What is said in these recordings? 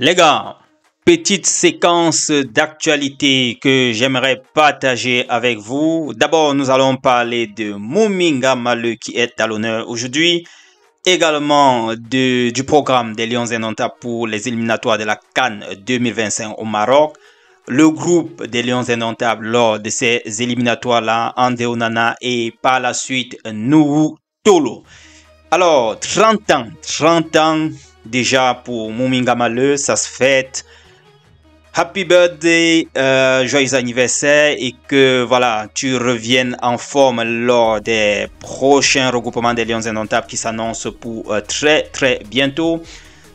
Les gars, petite séquence d'actualité que j'aimerais partager avec vous. D'abord, nous allons parler de Mouminga Maleu qui est à l'honneur aujourd'hui. Également du programme des Lions Indomptables pour les éliminatoires de la CAN 2025 au Maroc. Le groupe des Lions Indomptables lors de ces éliminatoires-là, André Onana et par la suite Nourou Tolo. Alors, 30 ans déjà pour Mouminga Maleu, ça se fête. Happy birthday, joyeux anniversaire et que voilà, tu reviennes en forme lors des prochains regroupements des Lions Indomptables qui s'annoncent pour très bientôt.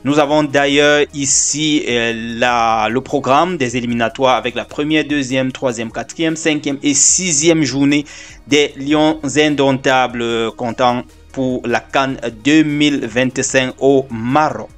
Nous avons d'ailleurs ici le programme des éliminatoires avec la première, deuxième, troisième, quatrième, cinquième et sixième journée des Lions Indomptables comptant pour la CAN 2025 au Maroc.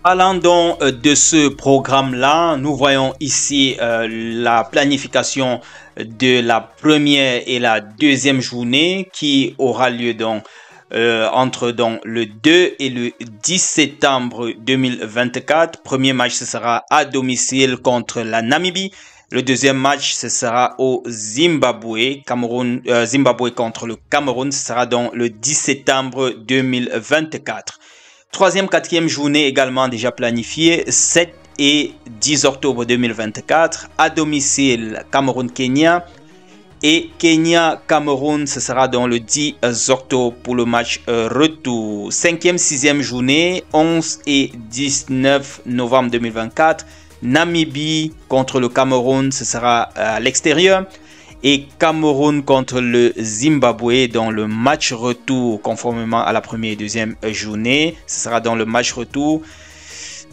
Parlant donc de ce programme-là, nous voyons ici la planification de la première et la deuxième journée qui aura lieu donc entre donc le 2 et le 10 septembre 2024. Premier match, ce sera à domicile contre la Namibie. Le deuxième match, ce sera au Zimbabwe. Zimbabwe contre le Cameroun, ce sera donc le 10 septembre 2024. Troisième, quatrième journée également déjà planifiée, 7 et 10 octobre 2024. À domicile, Cameroun-Kenya. Et Kenya-Cameroun, ce sera dans le 10 octobre pour le match retour. Cinquième, sixième journée, 11 et 19 novembre 2024. Namibie contre le Cameroun, ce sera à l'extérieur. Et Cameroun contre le Zimbabwe dans le match retour conformément à la première et deuxième journée. Ce sera dans le match retour.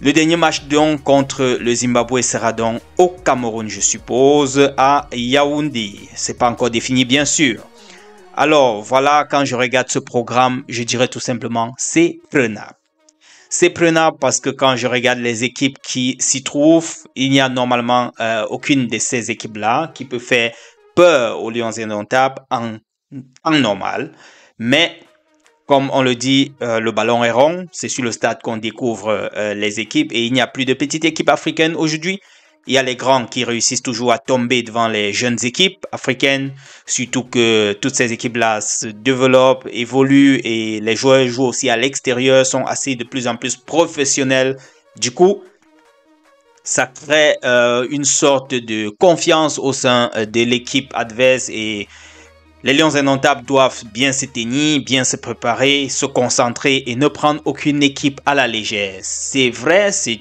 Le dernier match donc contre le Zimbabwe sera donc au Cameroun, je suppose, à Yaoundé. C'est pas encore défini, bien sûr. Alors voilà, quand je regarde ce programme, je dirais tout simplement, c'est prenable. C'est prenable parce que quand je regarde les équipes qui s'y trouvent, il n'y a normalement aucune de ces équipes-là qui peut faire peur aux Lions Indomptables en normal. Mais comme on le dit, le ballon est rond. C'est sur le stade qu'on découvre les équipes. Et il n'y a plus de petites équipes africaines aujourd'hui. Il y a les grands qui réussissent toujours à tomber devant les jeunes équipes africaines. Surtout que toutes ces équipes-là se développent, évoluent. Et les joueurs jouent aussi à l'extérieur, sont assez de plus en plus professionnels. Du coup, ça crée une sorte de confiance au sein de l'équipe adverse et les Lions Indomptables doivent bien se tenir, bien se préparer, se concentrer et ne prendre aucune équipe à la légère. C'est vrai, c'est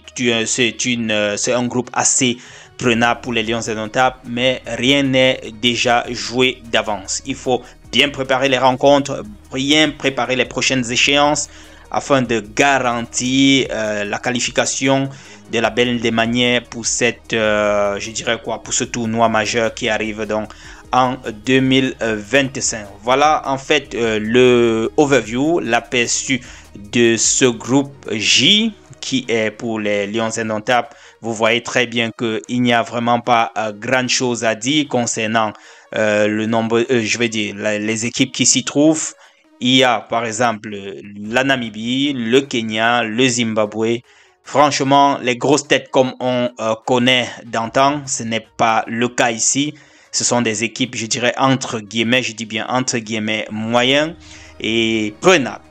un groupe assez prenable pour les Lions Indomptables, mais rien n'est déjà joué d'avance. Il faut bien préparer les rencontres, bien préparer les prochaines échéances afin de garantir la qualification de la belle des manières pour cette, pour ce tournoi majeur qui arrive donc en 2025. Voilà en fait le overview, l'aperçu de ce groupe J qui est pour les Lions Indomptables. Vous voyez très bien qu'il n'y a vraiment pas grand chose à dire concernant le nombre, les équipes qui s'y trouvent. Il y a par exemple la Namibie, le Kenya, le Zimbabwe. Franchement, les grosses têtes comme on connaît d'antan, ce n'est pas le cas ici. Ce sont des équipes, je dirais, entre guillemets, je dis bien entre guillemets, moyens et prenables.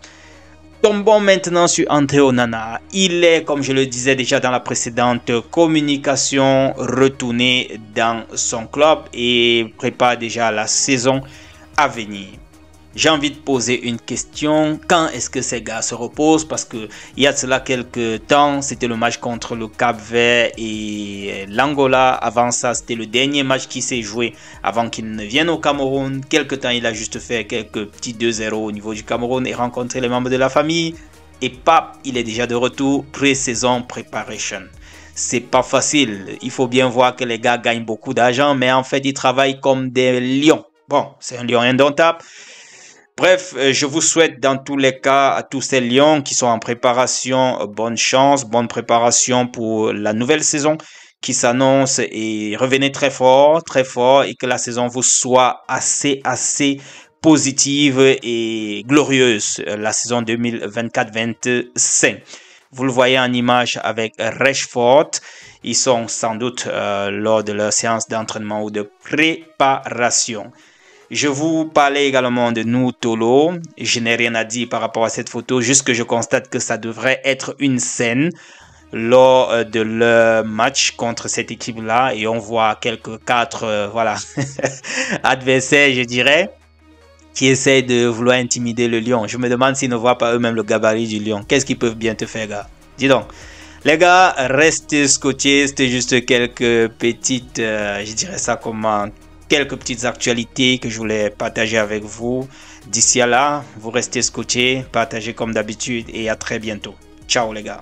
Tombons maintenant sur André Onana. Il est, comme je le disais déjà dans la précédente communication, retourné dans son club et prépare déjà la saison à venir. J'ai envie de poser une question. Quand est-ce que ces gars se reposent? Parce que il y a de cela quelques temps, c'était le match contre le Cap-Vert et l'Angola. Avant ça, c'était le dernier match qui s'est joué avant qu'il ne vienne au Cameroun. Quelque temps, il a juste fait quelques petits 2-0 au niveau du Cameroun et rencontré les membres de la famille. Et pap, il est déjà de retour. Pré-saison preparation. C'est pas facile. Il faut bien voir que les gars gagnent beaucoup d'argent, mais en fait, ils travaillent comme des lions. Bon, c'est un lion indomptable. Bref, je vous souhaite dans tous les cas à tous ces Lions qui sont en préparation, bonne chance, bonne préparation pour la nouvelle saison qui s'annonce et revenez très fort et que la saison vous soit assez positive et glorieuse, la saison 2024-25. Vous le voyez en image avec Rashford. Ils sont sans doute lors de leur séance d'entraînement ou de préparation. Je vous parlais également de Noutolo. Je n'ai rien à dire par rapport à cette photo, juste que je constate que ça devrait être une scène lors de leur match contre cette équipe-là. Et on voit quelques quatre voilà, adversaires, je dirais, qui essayent de vouloir intimider le lion. Je me demande s'ils ne voient pas eux-mêmes le gabarit du lion. Qu'est-ce qu'ils peuvent bien te faire, gars? Dis donc. Les gars, restez scotchés. C'était juste quelques petites, je dirais ça comment, quelques petites actualités que je voulais partager avec vous. D'ici à là, vous restez scotchés, partagez comme d'habitude et à très bientôt. Ciao les gars.